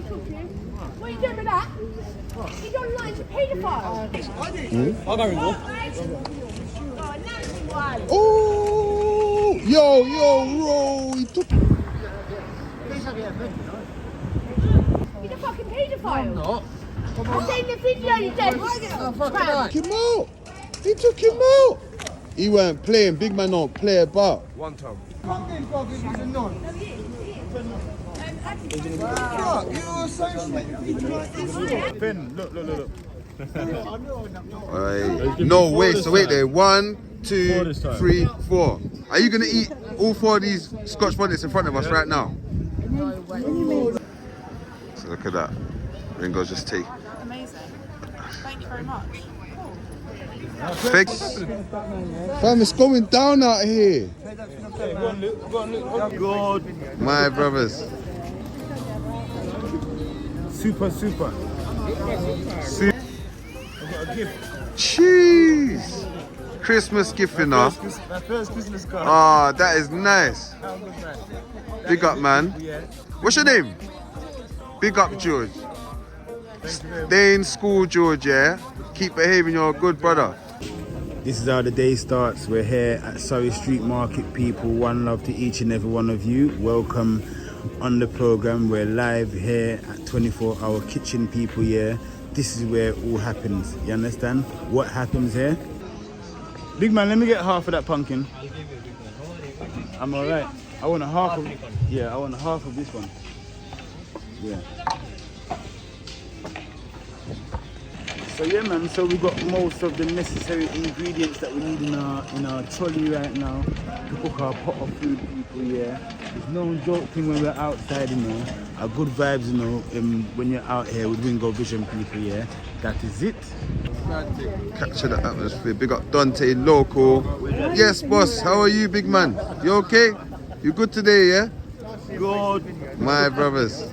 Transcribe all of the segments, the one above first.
What are you doing with that? He's online to paedophile. I got Ringo. Oh, yo, he took. He's a fucking paedophile. No. I've seen the video you did. Took him out. He took him out. He weren't playing. Big man don't play about. One time. Ben, look. No, wait, so wait there. 1, 2, 3, 4. Are you gonna eat all 4 of these Scotch bonnets in front of us right now? So look at that. Ringo's just tea. Amazing. Thank you very much. Fix. Fam, it's going down out here. Go on, Luke. Good. My brothers. Super. See- I've got a gift. Cheese. Christmas gift, you know. My first Christmas card. Ah, that is nice. How good, man? Big up, man. Yeah. What's your name? Big up, George. Thank you very much. Stay in school, George, yeah? Keep behaving, you're a good brother. This is how the day starts. We're here at Surrey Street Market, people. One love to each and every one of you. Welcome on the program. We're live here at 24 Hour Kitchen, people. Yeah, this is where it all happens. You understand what happens here? Big man, let me get half of that pumpkin. I'm all right. I want a half of. Yeah, I want a half of this one. Yeah. So yeah, man. So we got most of the necessary ingredients that we need in our trolley right now to cook our pot of food, people. Yeah, it's no joke thing when we're outside, you know. Our good vibes, you know, when you're out here with Ringo Vision, people. Yeah, that is it. Capture the atmosphere. Big up Dante, local. Yes, boss. How are you, big man? You okay? You good today, yeah? Good. My brothers.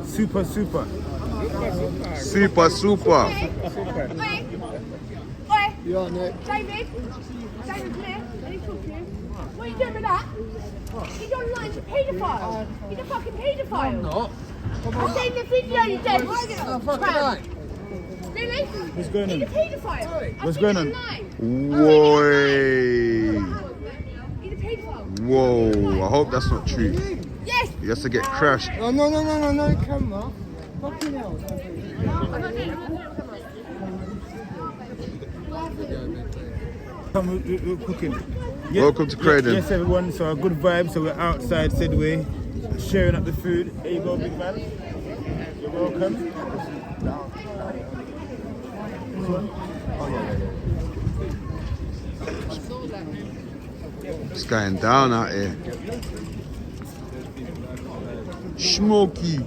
Super. Super. You on it? David, come here. Let me talk to you. What are you doing with that? He's online to paedophile. He's a fucking paedophile. No. I've seen the video you did. Really? What's going He's a on? paedophile. What's going on? Whoa. He's a paedophile. Whoa. I hope that's not true. Yes. He has to get crashed. No, camera. Fucking hell. Come, we're cooking. Yeah, Welcome to Croydon. Yes, everyone. So a good vibe. So we're outside, Sedway, sharing up the food. There you go, big man. You're welcome. This one? Oh yeah. It's going down out here. Smoky.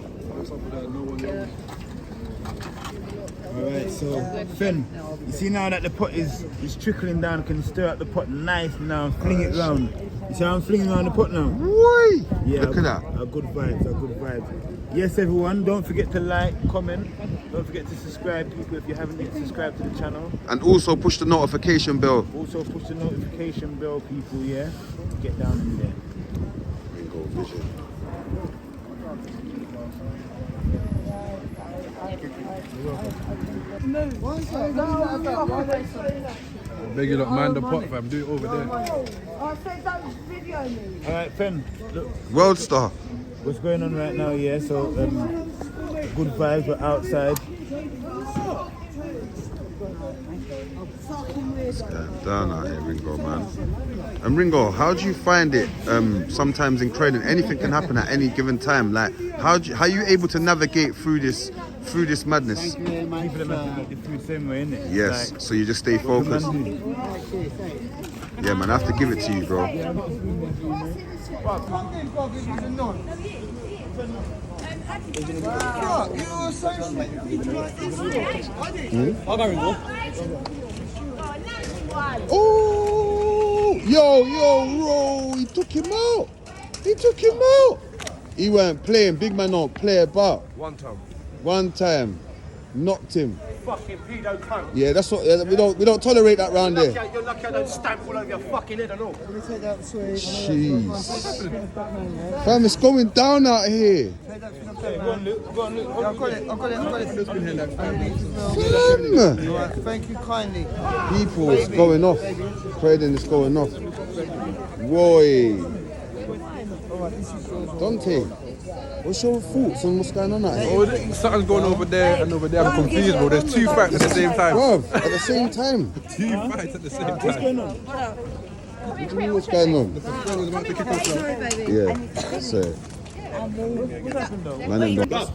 Alright, so Fen, you see now that the pot is trickling down, can you stir up the pot nice now and fling it round? You see how I'm flinging around the pot now? Whey! Yeah, Look at that. A good vibes. Yes, everyone, don't forget to like, comment, don't forget to subscribe, people, if you haven't yet subscribed to the channel. And also push the notification bell. Also push the notification bell, people, yeah? Get down in there. Ringo Vision. Beg you, look, man, the pot, fam. Do it over there. Alright, Fen, look. World Star. What's going on right now, yeah? So, good vibes, we're outside. It's going down out here, Ringo, man. And Ringo, how do you find it sometimes in Croydon? Anything can happen at any given time. Like, how are you able to navigate through this madness? People that make the food same way, innit? Yes, Like, so you just stay focused. Yeah, man, I have to give it to you, bro. I got Ringo. Oh, yo, he took him out. He weren't playing. Big man don't play about. One time. One time. Knocked him. Fucking pedo cunt. Yeah, that's what. We don't tolerate that round there. You're lucky I don't stamp all over your fucking head and all. Jeez. Fam, it's going down out here. Go on, Luke. Go on, Luke. I've got it. Fam. Thank you kindly. People, it's going off. Trading is going off. Roy. Dante. What's your thoughts on what's going on out here? Oh, something's going over there and over there. I'm confused, bro. There's two fights at the same time. Bruv, at the same time. Two fights at the same time. What's going on? What's going on? Yeah, so. Man, and dog.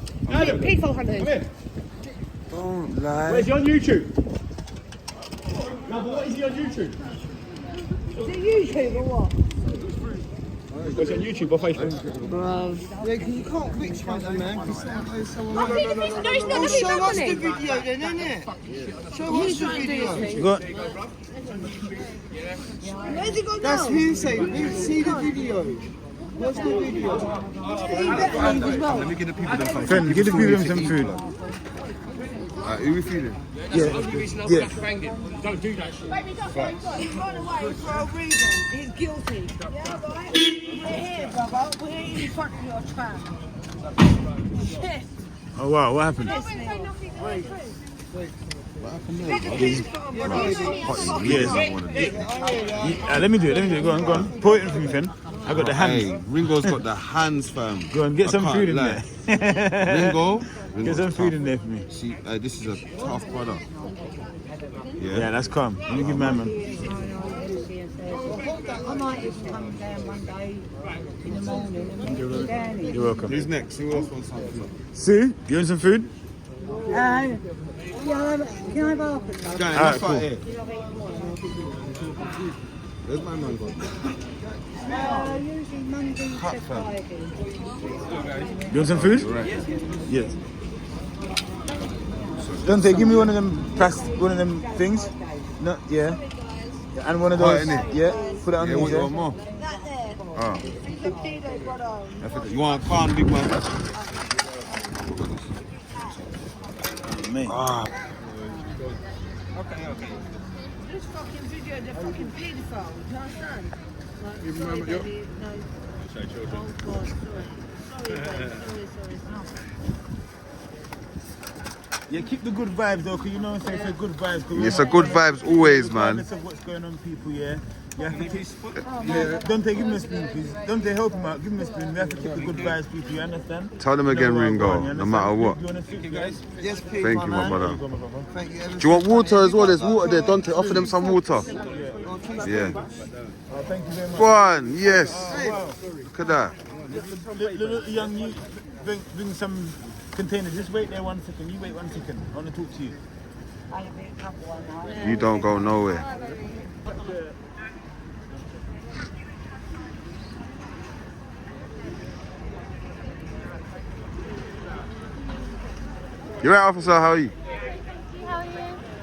People hunters. Don't lie. Where's he on YouTube? No, but what is he on YouTube? Is it YouTube or what? What's he on YouTube or Facebook? Yeah, you can't glitch me, man. No, it's not going to be Show back us on the it. video then, innit? Show us the video. Go on. Where's he gone That's now? hearsay. See the video. What's the video? Let me get the people them some Friend, give the people some food. Who we feeding? Yeah. Don't do that shit. Baby, that's what he's got. He's gone away for a reason. He's guilty. Yeah, right? We're here, brother. We're here in front of your trap. Shit. Oh wow, what happened? Don't say nothing. Yes. Let me do it. Go on. Pour it in for me, friend. I got the hands. Hey, Ringo's got the hands, fam. Go on, get I some can't food in lie. there. Ringo. Get some food in there for me. See, this is a tough brother. Yeah, that's calm. Let me give my man. I might just come down one day in the morning and meet you down here. You're welcome. Who's next? Who else wants something? Sue, you want some food? Can I have half a cup? Guys, cool. here. Where's my man gone? Usually Monday to Friday. You want some food? Yes. Dante, give me one of them things. No, yeah. And one of those. Yeah. Put it on Yeah, these. want more? That there. Oh. It's a pedo, brother. You want a calm, big man? Man. This fucking video, they're fucking paedophile. Do you understand? Like, sorry, baby. No. Oh, God, sorry. Yeah, keep the good vibes though, because you know what I'm saying, it's a good vibes. It's a good vibes always, man. Regardless of what's going on, people, yeah. You have to keep, yeah, Dante, give me a spoon, please. Dante, help him out, give me a spoon. We have to keep the good vibes, people, you understand? Tell them again, No, Ringo, you no matter what. You want a soup, guys? Yes, please, Thank you, my brother. Thank you. Do you want water as well? There's water there. Dante, offer them some water. Yeah. Oh, thank you very much. Go on, yes. Look at that. Little young you, bring some containers. Just wait there 1 second. You wait 1 second. I want to talk to you. You don't go nowhere. You right, officer? How are you? How are you?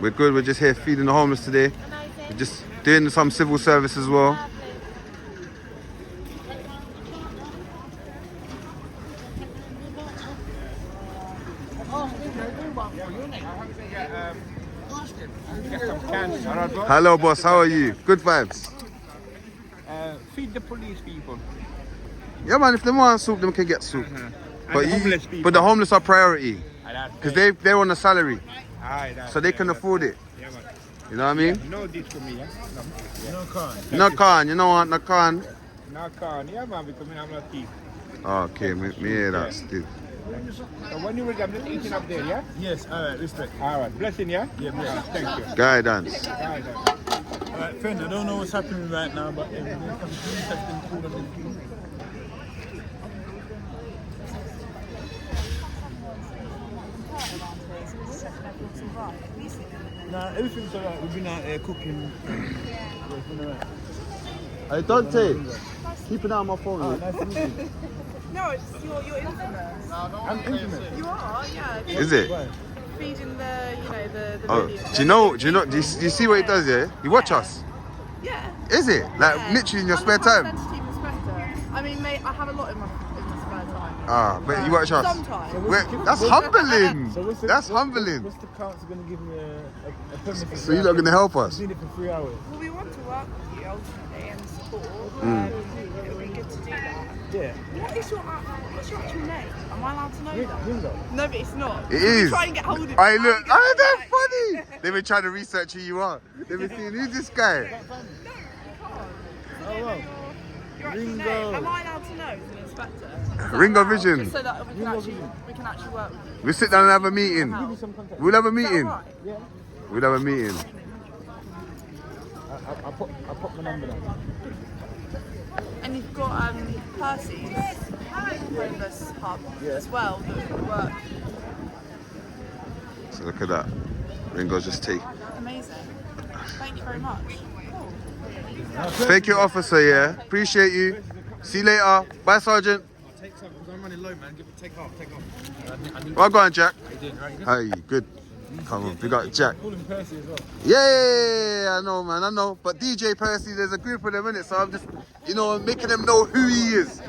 We're good. We're just here feeding the homeless today. Amazing. We're just doing some civil service as well. Lovely. Hello, boss. How are you? Good vibes. Feed the police people. Yeah, man. If they want soup, them can get soup. But the homeless people. but the homeless are priority because Because they're on a salary, so they can afford it. Yeah, man. You know what I mean? No this for me, yeah? No car. No can, you know what? No can. No car, yeah, man, because I'm not thief. Okay, me hear that still. So when you ready, I'm just eating up there, yeah? Yes, alright, respect. All right, blessing, yeah? Yeah, bless. Thank you. Guidance. All right, then. Alright, friend, I don't know what's happening right now, but there's some police that's been called on this. Nah, everything's alright. We've been out there cooking. Yeah, it's been alright. Hey Dante, keep an eye on my phone. Oh, nice to meet you. No, it's you're infamous. I'm infamous. You are, yeah. Is it? Why? Feeding the Oh, video. do you see what he does? Yeah, you watch us. Yeah. Is it like Yeah. literally in your I'm spare the time? identity inspector. I mean, mate, I have a lot in my spare time. Ah, but you watch us. Sometimes. That's humbling. So That's humbling. What's the council going to give me a permit? So you're not going to help us? I've been it for 3 hours. Well, we want to work with you ultimately and support. Mm. It would be good to do that. Yeah. What's your actual name? Am I allowed to know that? Ringo. No, but it's not. It We is. try and get hold of it. I look. Oh, that's funny. They've been trying to research who you are. They've been seeing who's this guy. Oh, wow. Your actual Ringo. name. Am I allowed to know as an inspector? Is that Ringo allowed? Vision. Just so that we can actually work with you. We'll sit down and have a meeting. Give me some contact. We'll have a Is that meeting. alright? Yeah. We'll have a meeting. I'll pop my number down. And you've got Percy's homeless hub as well that would work. So look at that. Ringo's just take. Amazing. Thank you very much. Thank you, officer, yeah. Appreciate you. See you later. Bye, Sergeant. Take some, because I'm running low, man. Take off. Well, go on, Jack. How you doing, right? You Hey, good? good. Come on, we got Jack. Call him Percy as well. Yeah, I know, man, I know. But DJ Percy, there's a group of them in it, so I'm just, making them know who he is.